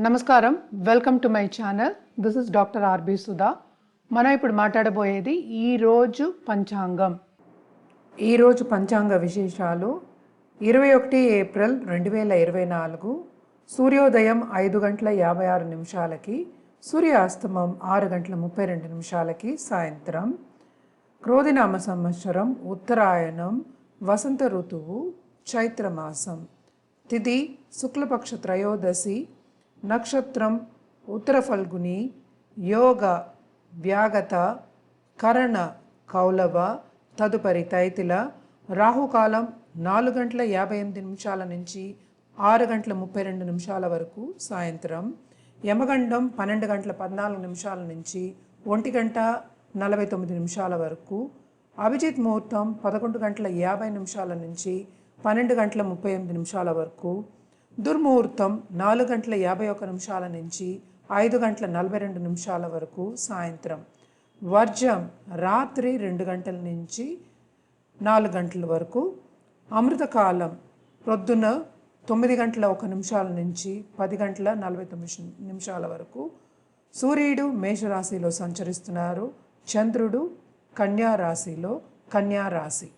నమస్కారం, welcome to my channel. This is doctor R B Sudha. మనం ఇప్పుడు మాట్లాడబోయేది ఈరోజు పంచాంగం. ఈరోజు పంచాంగ విశేషాలు: 21 ఏప్రిల్ 2024, సూర్యోదయం 5 గంటల 56 నిమిషాలకి, సూర్యాస్తమం 6 గంటల 32 నిమిషాలకి సాయంత్రం. క్రోధినామ సంవత్సరం ఉత్తరాయణం, వసంత ఋతువు, చైత్రమాసం. తిథి శుక్లపక్ష త్రయోదశి, నక్షత్రం ఉత్తర ఫల్గుని, యోగ వ్యాగత, కరణ కౌలవ, తదుపరి తైతిల. రాహుకాలం 4 గంటల 58 నిమిషాల నుంచి 6 గంటల 32 నిమిషాల వరకు సాయంత్రం. యమగండం 12 గంటల 14 నిమిషాల నుంచి 1 గంట 49 నిమిషాల వరకు. అభిజిత్ ముహూర్తం 11 గంటల 50 నిమిషాల నుంచి 12 గంటల 38 నిమిషాల వరకు. దుర్ముహూర్తం 4 గంటల 51 నిమిషాల నుంచి 5 గంటల 42 నిమిషాల వరకు సాయంత్రం. వర్జం రాత్రి 2 గంటల నుంచి 4 గంటల వరకు. అమృతకాలం ప్రొద్దున 9 గంటల 1 నిమిషాల నుంచి 10 గంటల 49 నిమిషాల వరకు. సూర్యుడు మేషరాశిలో సంచరిస్తున్నారు, చంద్రుడు కన్యా రాశిలో, కన్యా రాశి.